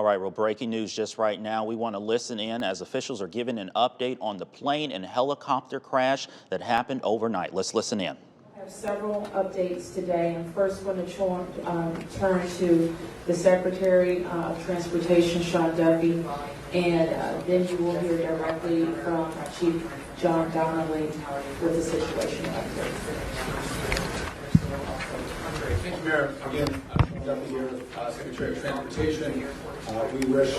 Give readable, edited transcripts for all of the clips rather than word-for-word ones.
All right, well, breaking news just right now. We want to listen in as officials are giving an update on the plane and helicopter crash that happened overnight. Let's listen in. I have several updates today. I'm first going to turn to the Secretary of Transportation, Sean Duffy, and then you will hear directly from Chief John Donnelly with the situation update. Thank you, Mayor. Again, Sean Duffy here, Secretary of Transportation. We wish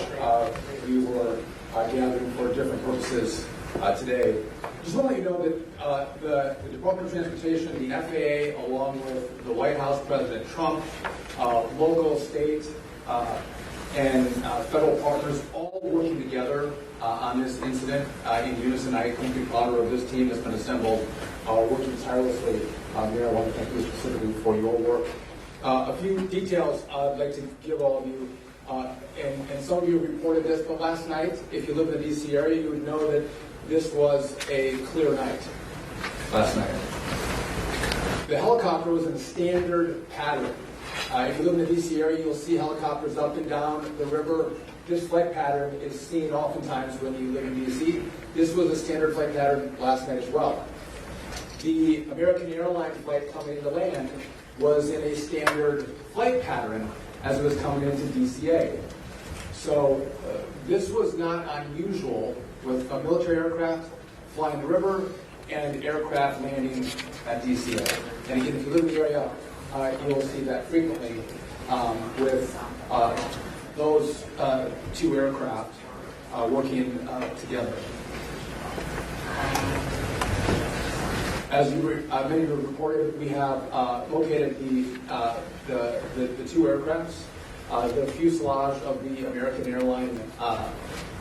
we were gathering for different purposes today. Just want to let you know that the Department of Transportation, the FAA, along with the White House, President Trump, local, state, and federal partners, all working together on this incident in unison. I couldn't be prouder of this team that's been assembled, working tirelessly. Mayor, I want to thank you specifically for your work. A few details I'd like to give all of you. And some of you reported this, but last night, if you live in the D.C. area, you would know that this was a clear night last night. The helicopter was in standard pattern. If you live in the D.C. area, you'll see helicopters up and down the river. This flight pattern is seen oftentimes when you live in D.C. This was a standard flight pattern last night as well. The American Airlines flight coming into land was in a standard flight pattern as it was coming into DCA. So this was not unusual with a military aircraft flying the river and aircraft landing at DCA. And again, if you live in the area, you will see that frequently with those two aircraft working together. As many of you reported, we have located the two aircrafts. The fuselage of the American Airlines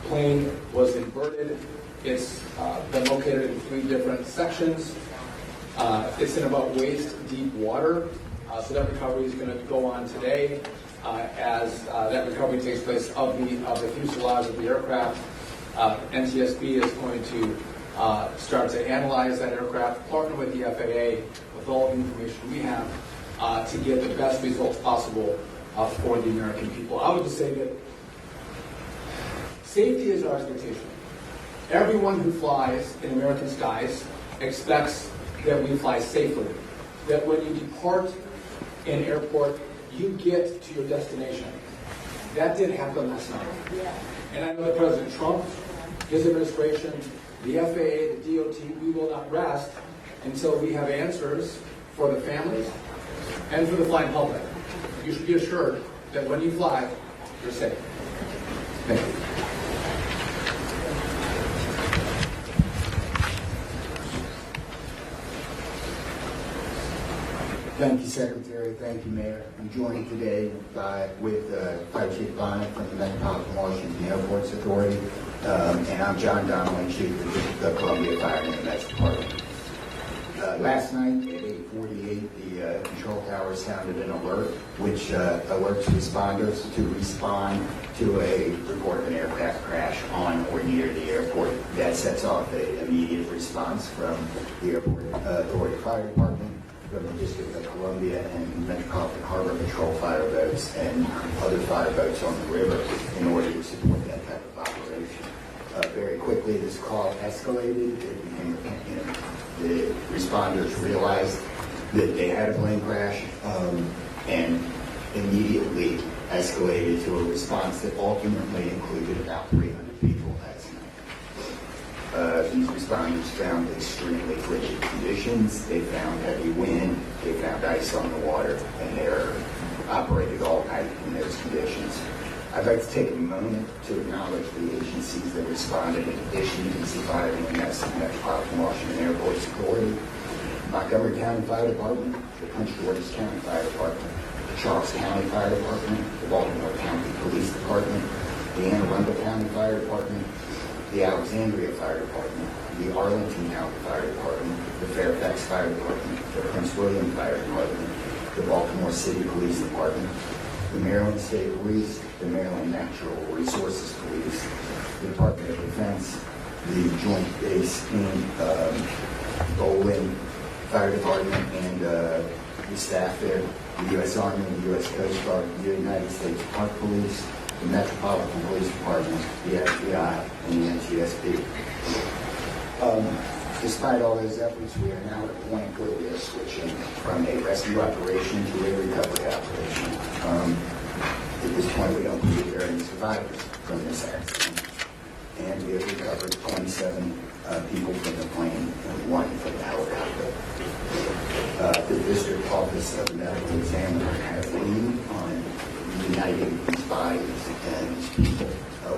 plane was inverted. It's been located in 3 different sections. It's in about waist-deep water, so that recovery is going to go on today as that recovery takes place of the fuselage of the aircraft. NTSB is going to start to analyze that aircraft, partner with the FAA with all the information we have to get the best results possible for the American people. I would just say that safety is our expectation. Everyone who flies in American skies expects that we fly safely, that when you depart an airport, you get to your destination. That did happen last night. And I know that President Trump, his administration, the FAA, the DOT, we will not rest until we have answers for the families and for the flying public. You should be assured that when you fly, you're safe. Thank you. Thank you, Secretary. Thank you, Mayor. I'm joined today with Fire Chief Bonnet from the Metropolitan Washington Airports Authority, and I'm John Donnelly, Chief of the Columbia Fire and EMS Department. Last night at 8:48, the control tower sounded an alert, which alerts responders to respond to a report of an aircraft crash on or near the airport. That sets off an immediate response from the Airport Authority Fire Department, from the District of Columbia and Metropolitan Harbor Patrol fire boats and other fire boats on the river in order to support that type of operation. Very quickly, this call escalated. It became, the responders realized that they had a plane crash and immediately escalated to a response that ultimately included about 300 people last night. These responders found extremely frigid conditions. They found heavy wind. They found ice on the water, and they're operated all night in those conditions. I'd like to take a moment to acknowledge the agencies that responded in addition to DC Fire and EMS and Metropolitan Washington Airports Authority, Montgomery County Fire Department, the Prince George's County Fire Department, the Charles County Fire Department, the Baltimore County Police Department, the Anne Arundel County Fire Department, the Alexandria Fire Department, the Arlington County Fire Department, the Fairfax Fire Department, the Prince William Fire Department, the Baltimore City Police Department, the Maryland State Police, the Maryland Natural Resources Police, the Department of Defense, the Joint Base in Bowling Fire Department, and the staff there, the U.S. Army, the U.S. Coast Guard, the United States Park Police, the Metropolitan Police Department, the FBI, and the NTSB. Despite all those efforts, we are now at a point where we are switching from a rescue operation to a recovery operation. At this point, we don't believe there are any survivors from this accident. And we have recovered 27 people from the plane and 1 from the helicopter. The District Office of the Medical Examiner has a lead on reuniting these bodies and these people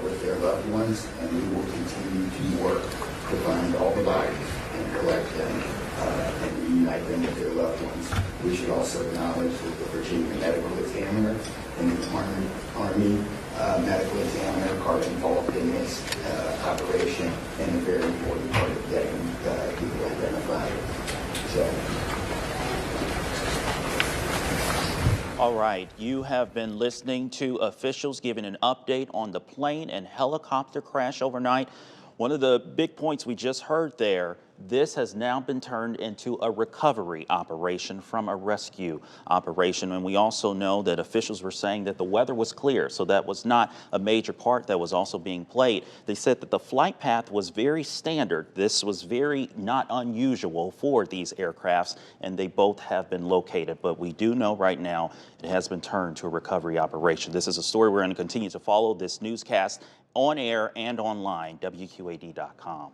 with their loved ones, and we will continue to work to find all the bodies and collect them and reunite them with their loved ones. We should also acknowledge that the Virginia Medical Examiner and the Army Medical Examiner are involved in this operation and a very important part of getting people identified. All right, you have been listening to officials giving an update on the plane and helicopter crash overnight. One of the big points we just heard there, this has now been turned into a recovery operation from a rescue operation. And we also know that officials were saying that the weather was clear, so that was not a major part that was also being played. They said that the flight path was very standard. This was very not unusual for these aircrafts, and they both have been located. But we do know right now it has been turned to a recovery operation. This is a story we're going to continue to follow. This newscast on air and online, WQAD.com.